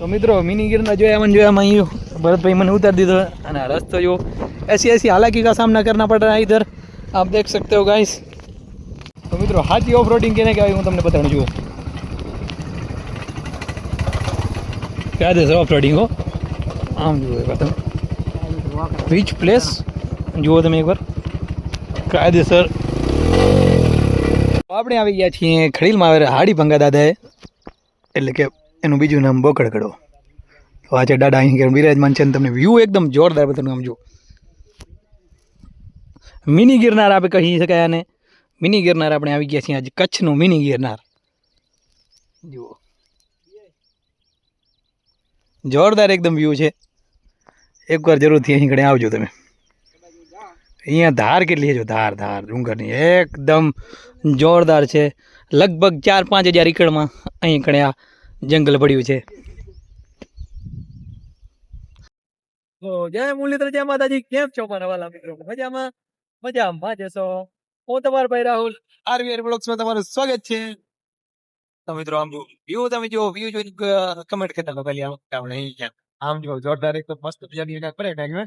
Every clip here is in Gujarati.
तो मित्रों मिनी गिरनार जो है भरत भाई मैंने उतार दी रास्ता जो ऐसी ऐसी हालांकि का सामना करना पड़ रहा है इधर आप देख सकते हो गाइस। तो मित्रों हाथी ऑफ रोडिंग कहने क्या हूँ तुमने बताना जुओ क्या दे ऑफ रोडिंग हो आम जुए तुम રીચ પ્લેસ જુઓ તમે એકવાર કાયદેસર આપણે આવી ગયા છીએ ખડીલમાં આવે હાડી ભંગા દાદાએ એટલે કે એનું બીજું નામ બોકડગડો તો આજે દાદા અહીં બિરાજમાન છે ને તમને વ્યૂ એકદમ જોરદાર બતાવું આમ જુઓ મિની ગિરનાર આપણે કહી શકાય અને મિની ગિરનાર આપણે આવી ગયા છીએ આજે કચ્છનું મિની ગિરનાર જુઓ જોરદાર એકદમ વ્યૂ છે એકવાર જરૂરથી અહીં કણે આવજો તમે અહીંયા ધાર કેટલી છે જો ધાર ધાર ડુંગરની એકદમ જોરદાર છે લગભગ 4-5 હજાર એકડમાં અહીં કણે આ જંગલ પડ્યું છે તો જય મુરલીધર જય માતાજી કેમ છો મારા વાલા મિત્રો મજામાં જશો હું તમારો ભાઈ રાહુલ આરવીઆર બ્લોગ્સમાં તમારું સ્વાગત છે તો મિત્રો આમ વ્યૂ તમે જો વ્યૂ જોઈને કમેન્ટ કરતા હતા પહેલી આપણે અહીં આમ જો જોરદાર એક તો મસ્ત મજાની પડે ટાઈમ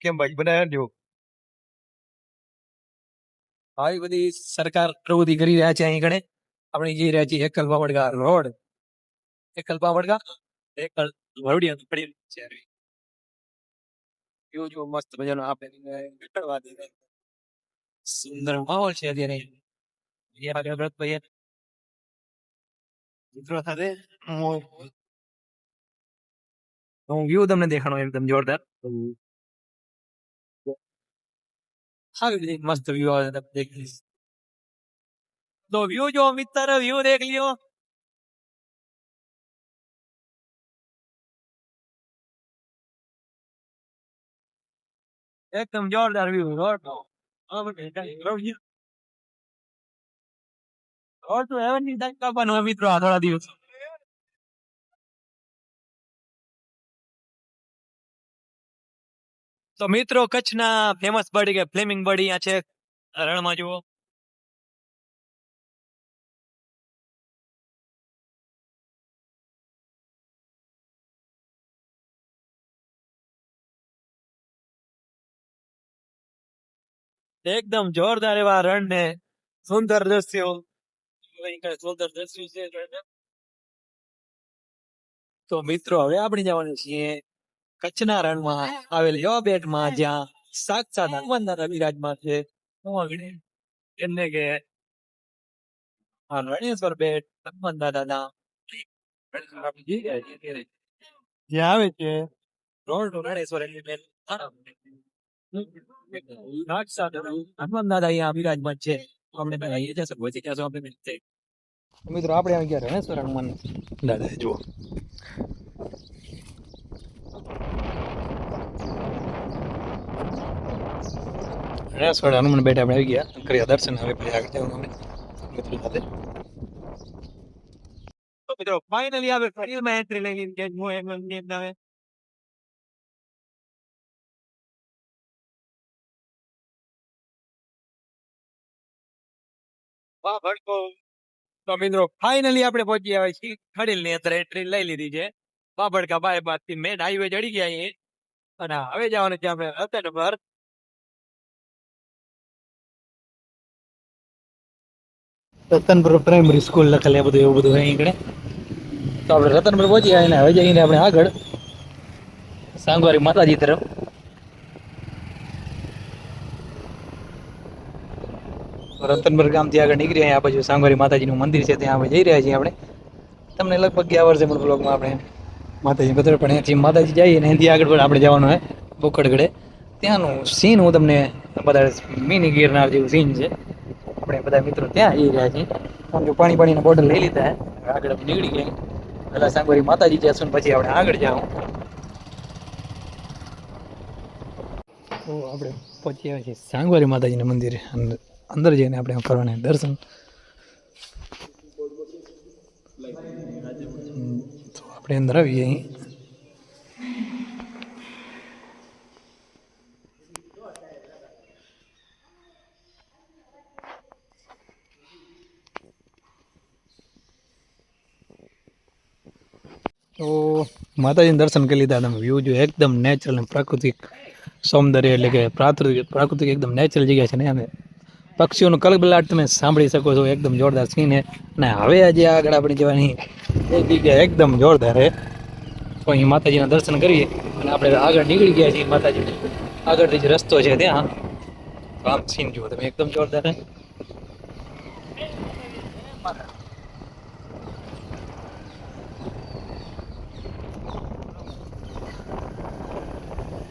કેમ ભાઈ બનાવ્યા જો આવી બધી સરકાર પ્રવૃત્તિ કરી રહ્યા છે અહીં કણે આપણે જઈ રહ્યા છીએ એકલ પાવડગા રોડ એકલ પાવડગા એકલ વરડિયા પડી છે વ્યૂ જો મસ્ત મજાનો આપણે નીકળવા દે સુંદર માહોલ છે અત્યારે ભરતભાઈ મિત્રો સાથે હું વ્યૂ તમને દેખાણો એકદમ જોરદાર આવી બધી મસ્ત વ્યૂ આવે તમે દેખી तो व्यू जो मित्र व्यू देख लियो एकदम जोरदार व्यू रोड और तो हेवन ની ડાક કાપવાનો મિત્રો આ થોડા દિવસ તો મિત્રો કચ્છના ફેમસ બર્ડ કે ફ્લેમિંગ બર્ડ અહીંયા છે રણમાં જુઓ એકદમ જોરદાર એવા રણ ને સુંદર દ્રશ્યો સુંદર દ્રશ્યો છે તો મિત્રો હવે આપણે જવાનું છીએ કચ્છના રણમાં આવેલ એવા બેટમાં જ્યાં સાક્ષાત હનુમાનદાદા બિરાજમાન છે એટલે કે રણેશ્વર બેટ હનુમાનદાદાના જ્યાં આવે છે રોડ ટુ રણેશ્વર સાક્ષાત હનુમાનદાદા અહીંયા બિરાજમાન છે આપણે મિત્રો આપણે આવી ગયા રણેશ્વર હનુમાન દાદા જુઓ રણેશ્વર હનુમાન બેઠા આપણે આવી ગયા કર્યા દર્શન હવે પછી આગળ જવાનું અમે મિત્રો સાથે તો મિત્રો ફાઇનલી આવે ફરીમાં એન્ટ્રી લઈ લીધી કે હું એમ આવે વાહ ભડકો તો મિત્રો ફાઇનલી આપણે પહોંચી આવ્યા છીએ ખડીલ ની અંદર એન્ટ્રી લઈ લીધી છે બાબડકા બાયપાસ થી મેન હાઈવે ચડી ગયા અહીં અને હવે જવાનું છે આપણે રતનપર રતનપુર પ્રાઇમરી સ્કૂલ લખેલ એ બધું એવું બધું અહીં કણે તો આપણે રતનપુર પહોંચી આવ્યા હવે જઈને આપણે આગળ સાંગવારી માતાજી તરફ રતનપુર ગામથી આગળ નીકળી આ બાજુ સાંગવારી માતાજીનું મંદિર છે ત્યાં આપણે જઈ રહ્યા છીએ આપણે તમને લગભગ ગયા વર્ષે પણ બ્લોગમાં આપણે માતાજી બતાવ્યું પણ અહીંથી માતાજી જઈએ ને અહીંથી આગળ પણ આપણે જવાનું હોય બોકડગઢે ત્યાંનું સીન હું તમને બતાવીશ મિની ગિરનાર જેવું સીન છે આપણે બધા મિત્રો ત્યાં જઈ રહ્યા છીએ આમ જો પાણીના બોટલ લઈ લીધા આગળ આપણે નીકળી ગયા પહેલાં સાંગવારી માતાજી જશું પછી આપણે આગળ જાઉં તો આપણે પહોંચી આવ્યા છીએ સાંગવારી માતાજીના મંદિરે અંદર જઈને આપણે કરવાના દર્શન તો આપણે અંદર આવીએ અહીં તો માતાજીને દર્શન કરી લીધા તમે. વ્યૂ જો એકદમ નેચરલ અને પ્રાકૃતિક સૌંદર્ય, એટલે કે પ્રાકૃતિક એકદમ નેચરલ જગ્યા છે ને. અને પક્ષીઓનો કલબલાટ તમે સાંભળી શકો છો. એકદમ જોરદાર સીન છે. અને હવે આજે આગળ આપણે જવાની એ જગ્યા એકદમ જોરદાર છે. તો અહીં માતાજીના દર્શન કરીએ અને આપણે આગળ નીકળી ગયા છીએ. માતાજી આગળથી જે રસ્તો છે ત્યાં આમ સીન જુઓ તમે, એકદમ જોરદાર છે.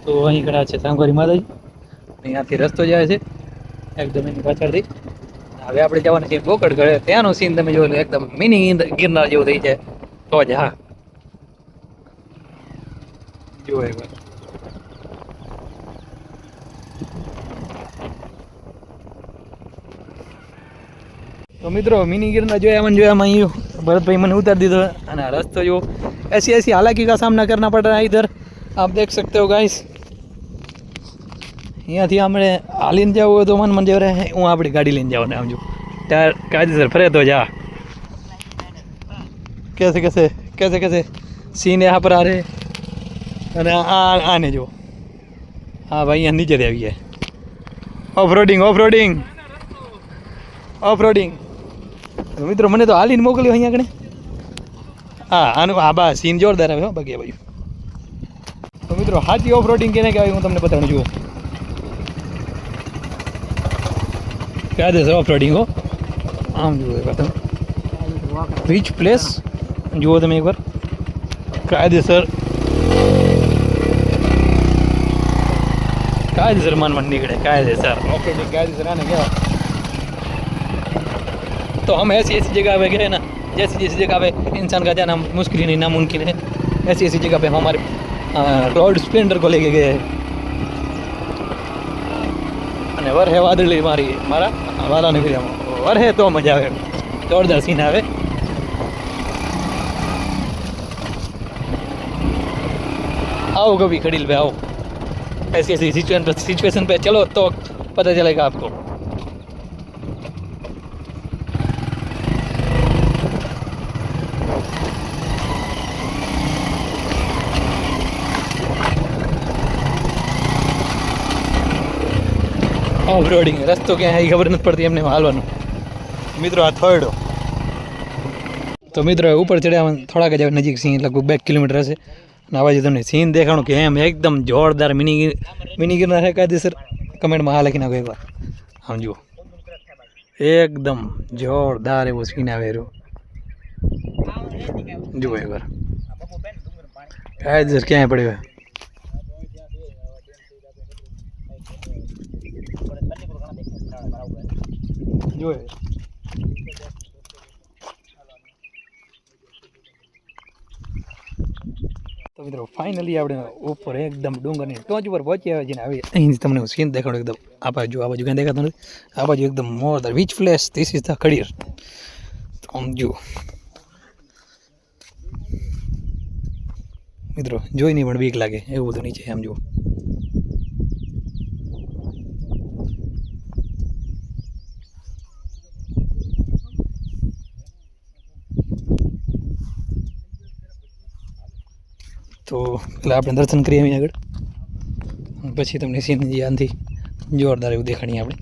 તો અહીં ઘણા છે સાંગવારી માતાજી. અહીંયાથી રસ્તો જાય છે એકદમ એની પાછળથી. હવે આપણે જવાનું છે બોકડ ગળે. ત્યાંનો સીન તમે જોયો એકદમ મિની ગિરનાર જેવું થઈ જાય. તો જ હા જુઓ એકવાર. તો મિત્રો મિની ગિરનાર જોયામાં અહીં भरत भाई मैंने उतार दी था। रास्ता जो ऐसी ऐसी हालांकि का सामना करना पड़ रहा है इधर, आप देख सकते हो गाइस। यहाँ थी हमें हालीने जाओ तो मन मन जो रहे हूँ अपनी गाड़ी लेने जाओ आम जो टायर कायदेसर फरे तो जा। कैसे कैसे कैसे कैसे सीन यहाँ पर आ रहे अरे आने जो। हाँ भाई यहाँ नीचे देवी है off roading off roading off roading. मित्रों मैंने तो हालीने मोकल्यो अहीं आगळे। हाँ आनु हाँ बस सीन जोरदार आवे हो बाकी भाई। तो मित्रों हाथी ऑफ रोडिंग केने कहेवाय हूँ तमने बतावुं जुओ। कायदेसर ऑफ रोडिंग हो आम जुओ एक बार रिच प्लेस जुओ तमे एक बार कायदेसर कायदेसर मन मन निकले कायदेसर ऑफ रोडिंग कायदेसर आने क्या। तो हम ऐसी ऐसी जगह पे गए ना, जैसी जैसी जगह पे इंसान का जाना मुश्किल नहीं नामुमकिन है, ऐसी ऐसी जगह पे हम हमारे रोड स्प्लेंडर को लेके गए અને વર હે વાદળી મારી મારા વાલાને ફિર્યામાં વર હે તો મજા આવે જોરદાર સીન આવે। आओ कभी खड़ील पे आओ, ऐसी ऐसी सिचुएशन पे चलो तो पता चलेगा आपको। ऑफ रोडिंग रस्तो क्या है खबर नहीं पड़ती एमने हालवानुं। मित्रों आ थर्ड। तो मित्रों ऊपर चढ़्या थोड़ा ज नजीक सीन लगभग 2 किलोमीटर हशे। आवा जो तमने सीन देखाणुं कि एम एकदम जोरदार मिनी गिरनार है कायदेसर। कमेंट में हाँ लखी नाखो एक बार। हम जुओ एकदम जोरदार एवो सीन आवे रह्यो जुओ एक बार कायदेसर क्या पड़्यो है। जो है तो मित्रों फाइनली આપણે ઉપર એકદમ ડુંગરની ટોચ ઉપર પહોંચ્યા છીએ। હવે અહીંથી તમને સીન દેખાડો એકદમ આ બાજુ ક્યાં દેખાતું નથી, આ બાજુ એકદમ મોરદાર which place this is the Khadir. તો આમ જુઓ મિત્રો જોઈને પણ બીક લાગે એવું બધું નીચે આમ જુઓ। तो એટલે આપણે દર્શન કરીએ અહીં આગળ પછી તમને સીન આનથી જોરદાર એવું દેખાણીએ આપણે।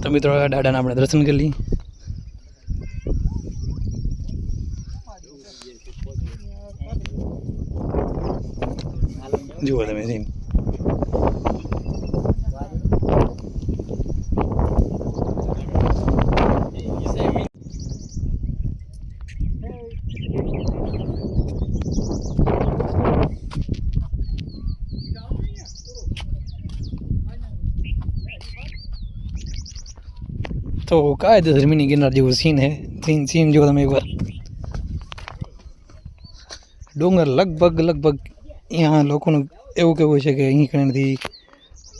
તો મિત્રો દાદાના આપણે દર્શન કરી લઈએ। જુઓ તમે સીન तो कायदेसर मिनी गिरनार जो सीन है सीन जो तमे एक बार डूंगर लगभग यहाँ लोगों एवं कहूँ है कि अहीं कणथी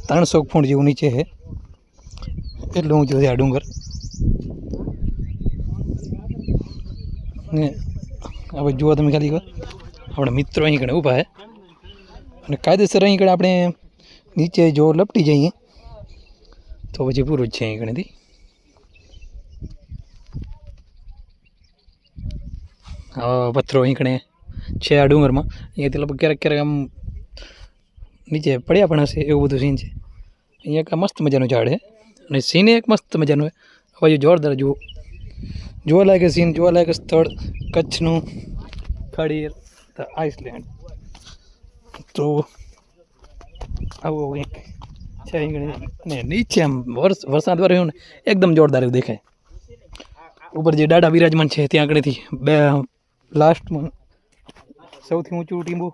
300 फूट जेवुं नीचे है एटलुं ऊंचुं छे आ डूंगर। हवे जुओ तमे खाली अपना मित्रों अहीं कणे ऊभा है अने कायदेसर अहीं कणे आपणे नीचे जो लपटी जाइए तो पछी पूरुं ज छे अहीं कणेथी। પથ્થરો અહીં કણે છે આ ડુંગરમાં. અહીંયાથી લગભગ ક્યારેક ક્યારેક આમ નીચે પડ્યા પણ હશે એવું બધું સીન છે. અહીંયા એક મસ્ત મજાનું ઝાડ છે અને સીન એક મસ્ત મજાનું છે. હવે જોરદાર જુઓ, જોવા લાયક સીન, જોવા લાયક સ્થળ કચ્છનું ખડીર ધ આઇસલેન્ડ. તો આવું કંઈક છે અહીં ને નીચે આમ વરસાદ રહ્યો ને એકદમ જોરદાર એવું દેખાય. ઉપર જે દાડા બિરાજમાન છે ત્યાં આગળથી બે લાસ્ટમાં સૌથી ઊંચું ટીંબુ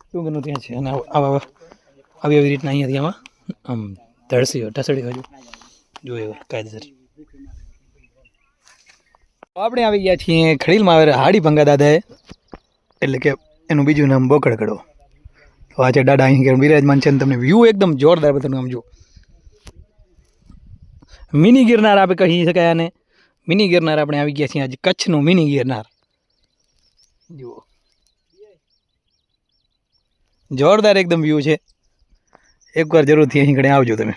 ડુંગરનું ત્યાં છે. અને આવી રીતના અહીંયાથી આમાં આમ ધડસી ઢસડી બાજુ જોયું કાયદેસર. આપણે આવી ગયા છીએ ખડીલમાં આવે હાડી ભંગા દાદાએ, એટલે કે એનું બીજું નામ બોકડકડો. તો આજે દાદા અહીં બિરાજમાન છે ને તમને વ્યૂ એકદમ જોરદાર બધાનું આમ જુઓ. મિની ગિરનાર આપણે કહી શકાય અને મિની ગિરનાર આપણે આવી ગયા છીએ આજે કચ્છનું મિની ગિરનાર. જુઓ જોરદાર એકદમ વ્યૂ છે. એકવાર જરૂરથી અહીં ઘડે આવજો તમે.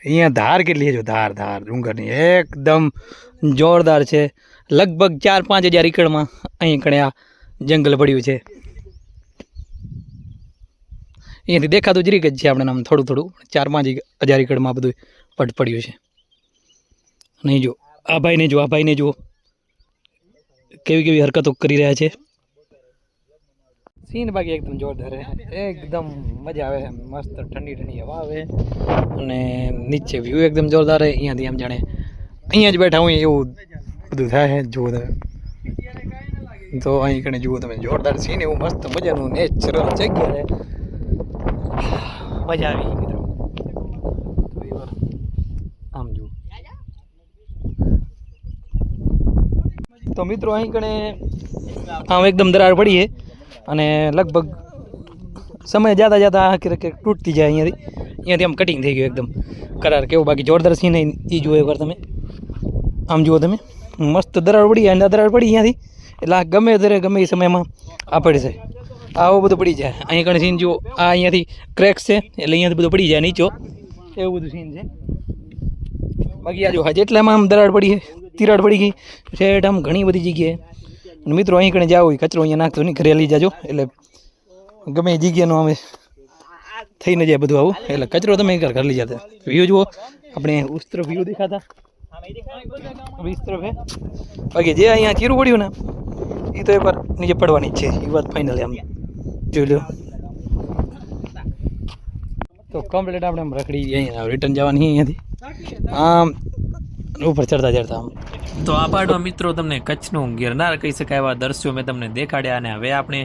અહીંયા ધાર કેટલી છે જો, ધાર ડુંગરની એકદમ જોરદાર છે. લગભગ 4-5 હજાર એકડમાં અહીં કણે આ જંગલ પડ્યું છે. અહીંયાથી દેખાતું જરીક જ છે આપણે આમ થોડું 4-5 હજાર એકડમાં બધું પટ પડ્યું છે. નહીં જો આ ભાઈને જુઓ કેવી હરકતો કરી રહ્યા છે. સીન બાકી એકદમ જોરદાર છે, એકદમ મજા આવે છે. મસ્ત ઠંડી હવા આવે અને નીચે વ્યૂ એકદમ જોરદાર છે. અહીંયાથી આમ જાણે અહીંયા જ બેઠા હોય એવું બધું થાય છે. જુઓ તમે તો અહીં કણે જુઓ તમે જોરદાર સીન એવું મસ્ત મજાનું નેચરલ જગ્યા છે. મજા આવી મિત્રો. આમ જુઓ તો મિત્રો અહીં કણે આમ એકદમ દરાર પડી છે અને લગભગ સમય જતા તૂટતી જાય. અહીંયાથી આમ કટિંગ થઈ ગયું એકદમ કરાર કેવું. બાકી જોરદાર સીન એ જુઓ એકવાર તમે. આમ જુઓ તમે મસ્ત દરાર પડી જાય. દરાર પડી અહીંયાથી એટલે આ ગમે ત્યારે ગમે એ સમયમાં આ પડશે, આવું બધું પડી જાય. અહીં કણે સીન જુઓ, આ અહીંયાથી ક્રેક્સ છે એટલે અહીંયાથી બધું પડી જાય નીચો, એવું બધું સીન છે. બાકી આ જો જેટલામાં આમ દરાર પડી તિરાડ પડી ગઈ રેડ આમ ઘણી બધી જગ્યાએ. અને મિત્રો અહીં કણે જાવ કચરો અહીંયા નાખતો નહીં, ઘરે લઈ જાજો એટલે ગમે એ જગ્યાનો અમે થઈ ન જાય બધું આવું. એટલે કચરો તમે ઘર લઈ જતા. વ્યૂ જુઓ આપણે ઉસ તરફ વ્યૂ દેખાતા 20 તરફ હે. બાકી જે અહીંયા ચીરું પડ્યું ને એ તો એકવાર નીચે પડવાની જ છે, એ વાત ફાઇનલ. આમ જોઈ લો તો કમ્પ્લીટ આપણે આમ રખડી અહીંયા રિટર્ન જવાની અહીંયાથી આમ ઉપર ચડતા આમ. તો આ પાર્ટમાં મિત્રો તમને કચ્છનું ગિરનાર કહી શકાય એવા દ્રશ્યો મેં તમને દેખાડ્યા. અને હવે આપણે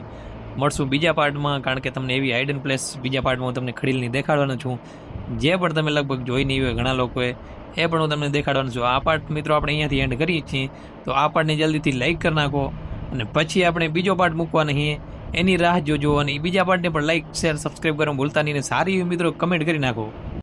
મળશું બીજા પાર્ટમાં, કારણ કે તમને એવી હાઇડન પ્લેસ બીજા પાર્ટમાં હું તમને ખડીલની દેખાડવાનો છું, જે પણ તમે લગભગ જોઈ નહીં હોય ઘણા લોકોએ, એ પણ હું તમને દેખાડવાનું છું. આ પાર્ટ મિત્રો આપણે અહીંયાથી એન્ડ કરીએ છીએ. તો આ પાર્ટને જલ્દીથી લાઇક કરી નાખો અને પછી આપણે બીજો પાર્ટ મૂકવા નહીં એની રાહ જોજો. અને એ બીજા પાર્ટને પણ લાઇક શેર સબસ્ક્રાઈબ કરવાનું ભૂલતા નહીં. અને સારી મિત્રો કમેન્ટ કરી નાખો.